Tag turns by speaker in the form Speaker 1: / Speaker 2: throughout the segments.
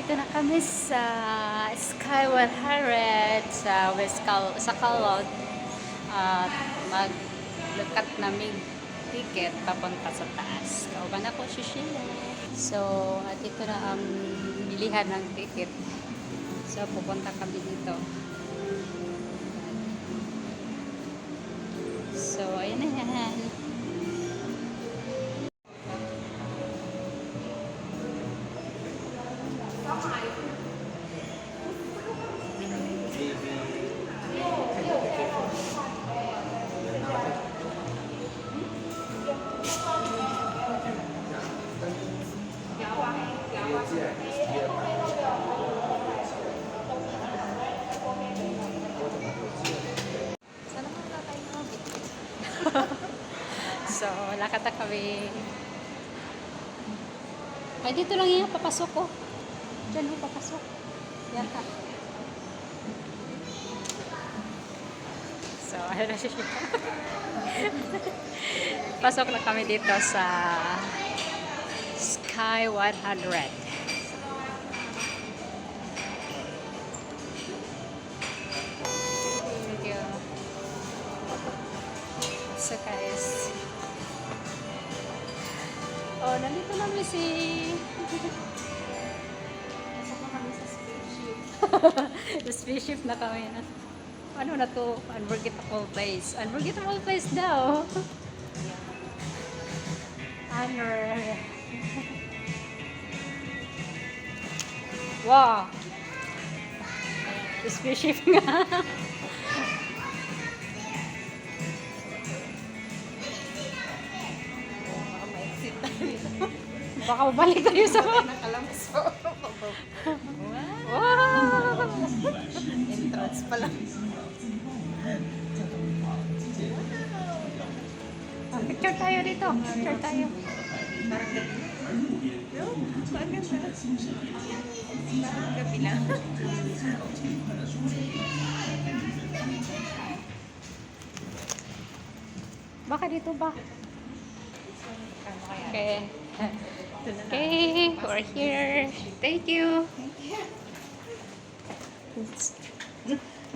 Speaker 1: Nandito na kami sa Sky 100 sa sa Calod at maglukat namin ticket papunta sa taas. Kauban ako si Sheila. So, at ito na ang bilihan ng ticket. So, pupunta kami dito. So, ayan na yan. So, lakad na kami. Ay, dito lang yan. Papasok ko. Diyan mo papasok. Yata. So, ayun na siya. Pasok na kami dito sa Sky 100. Thank you. So guys, oh, nandito namin si nasa na kami sa spaceship. The spaceship na kami na. Ano na to? Unforgettable place. Unforgettable place daw. Honor. Wow. The spaceship nga. Baka mabalik tayo sa
Speaker 2: Nakalamas po.
Speaker 1: wow!
Speaker 2: Entrance pa lang.
Speaker 1: Picture tayo dito. Picture tayo.
Speaker 2: Parang gabi. Parang ganda. Parang gabi lang.
Speaker 1: Baka dito ba? Okay. Okay, we're here. Thank you.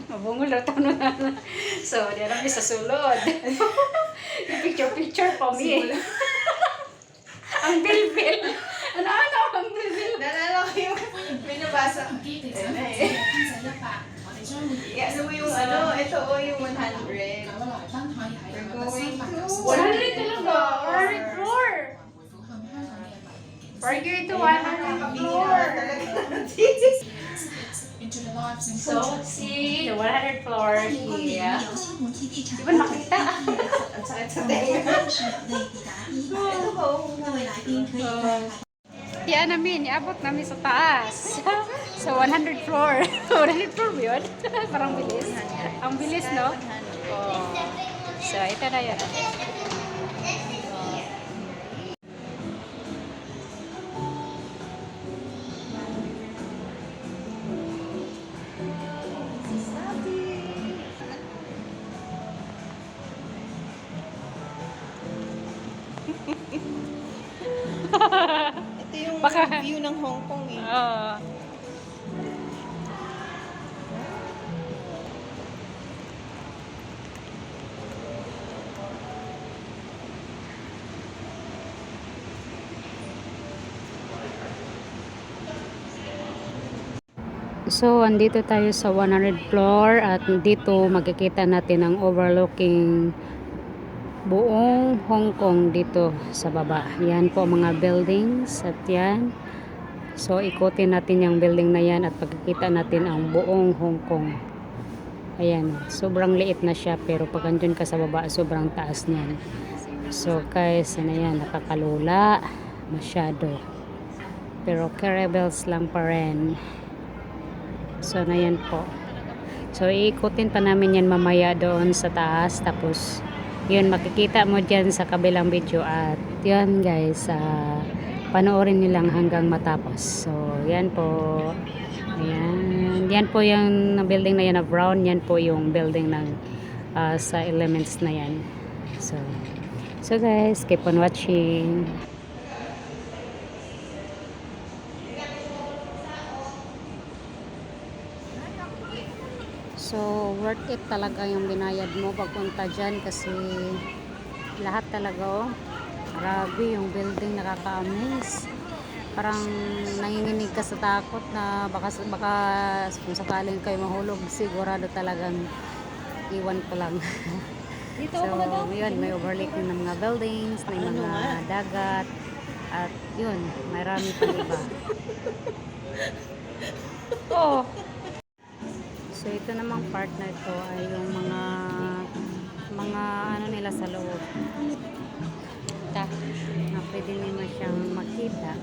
Speaker 1: Mabungol na ito na. So, di alam sa sulod. Picture pa mi. Ang bilbil. Ano, ang bilbil.
Speaker 2: Nalala ko yung binabasa. Ano mo yung ano? Ito o yung 100. We're going to
Speaker 1: 100 talaga. 100 floor. We're going to 100 floor. So, see the 100 floor here. Di ba nakita?
Speaker 2: Ang sakit sa tenga. Ito ba?
Speaker 1: Yan namin, iabot namin sa taas. Sa 100 floor. 100 floor ba yun? Parang bilis. Ang bilis, no? Oh. So, ito na yun.
Speaker 2: Ito yung
Speaker 1: Baka-
Speaker 2: view ng Hong Kong eh.
Speaker 1: Oo. So, andito tayo sa 100 floor at dito makikita natin ang overlooking buong Hong Kong dito sa baba. Yan po mga buildings at yan. So, ikutin natin yung building na yan at pagkikita natin ang buong Hong Kong. Ayan, sobrang liit na siya pero pag andun ka sa baba, sobrang taas niyan. So, guys, ano yan, nakakalula masyado. Pero caravels lang pa rin. So, na yan po. So, iikutin pa namin yan mamaya doon sa taas. Tapos, yun, makikita mo dyan sa kabilang video. At yun, guys, panoorin nilang hanggang matapos. So, yan po. Ayan. Yan po yung building na yan na brown. Yan po yung building ng sa elements na yan. So guys, keep on watching. So, worth it talaga yung binayad mo pagpunta dyan kasi lahat talaga, oh. Grabe, yung building nakaka-amaze. Parang nanginginig ka sa takot na baka kung sakaling kayo mahulog, sigurado talagang iwan ko lang. So, yun, may overlooking ng mga buildings, may mga dagat, at yun, marami pang iba. Oh. So, ito namang part na ito ay yung mga ano nila sa loob. Na pwede naman siyang makita.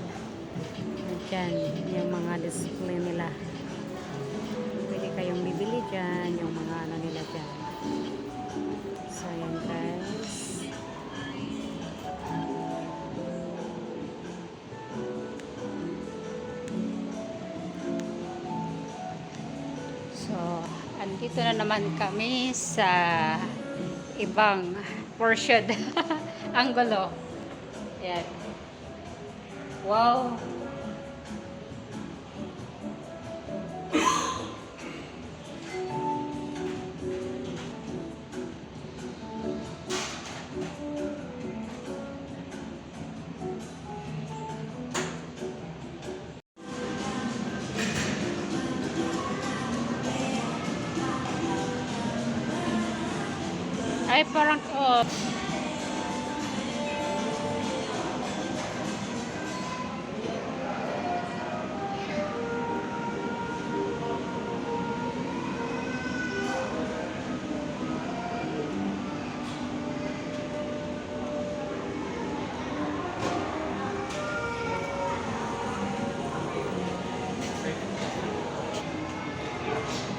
Speaker 1: Diyan, yung mga display nila. Pwede kayong bibili dyan, yung mga ano nila dyan. So, yan guys. So, andito na naman kami sa ibang portion. Angulo. Yan. Wow. Ay, parang, oh.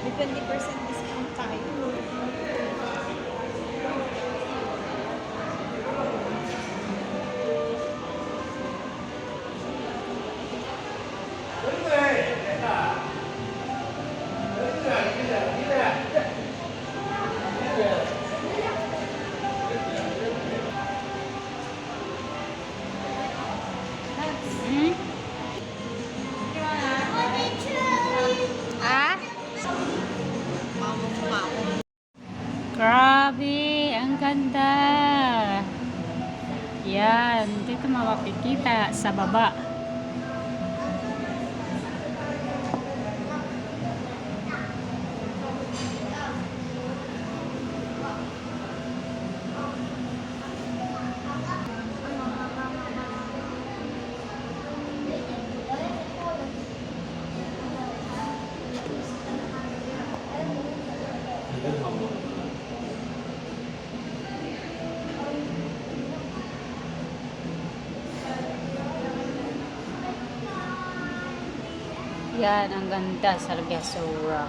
Speaker 2: May 20% discount tayo.
Speaker 1: Hmm? Ah? Grabe, ang ganda. Yan, dito makikita sa baba. Yan, ang ganda sa Sargasura.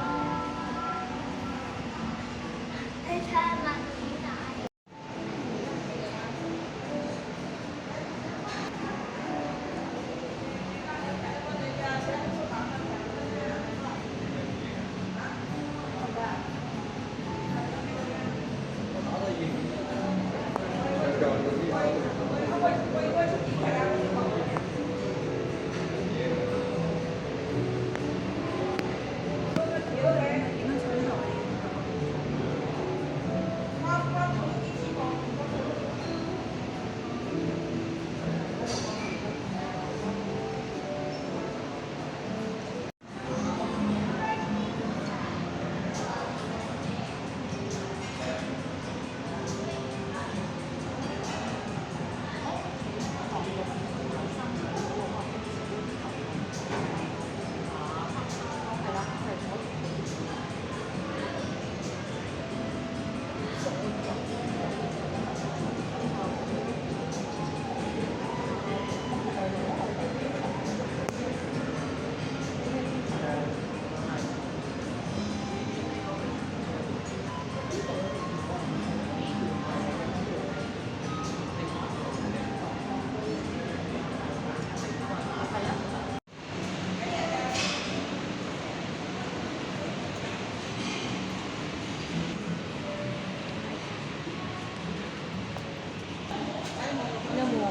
Speaker 2: Alam mo,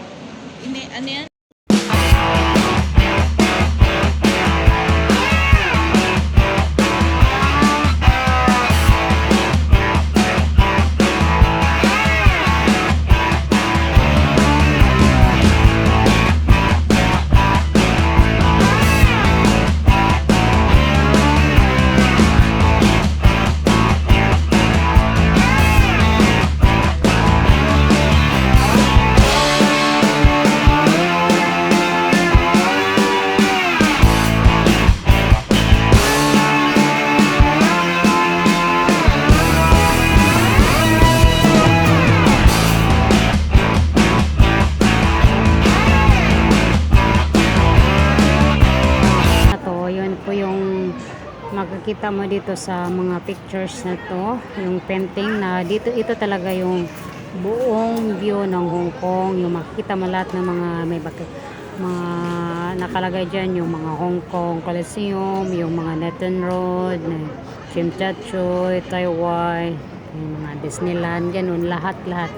Speaker 2: ano yan?
Speaker 1: makikita mo dito sa mga pictures na to, yung painting na dito, ito talaga yung buong view ng Hong Kong. Yung makikita mo lahat ng mga mga nakalagay dyan, yung mga Hong Kong Coliseum, yung mga Nathan Road, Tsim Sha Tsui, Taiwan, yung mga Disneyland, ganun, lahat-lahat.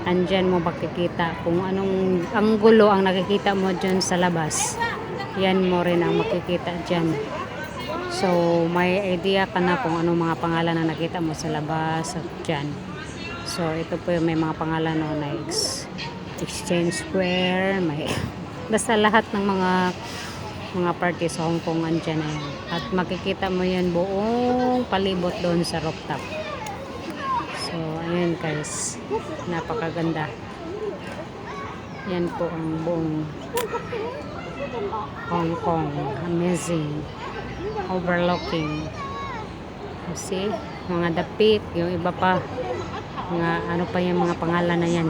Speaker 1: Andyan mo makikita kung anong anggulo ang nakikita mo dyan sa labas. Yan mo rin ang makikita dyan. So, may idea ka na kung anong mga pangalan na nakita mo sa labas at dyan. So, ito po yung may mga pangalan no, na Exchange Square, may basta lahat ng mga party sa Hong Kong andyan na yan. At makikita mo yan buong palibot doon sa rooftop. So, ayan guys, napakaganda. Yan po ang buong Hong Kong. Amazing. Overlooking. See? Mga dapit, yung iba pa. Mga ano pa yung mga pangalan na yan.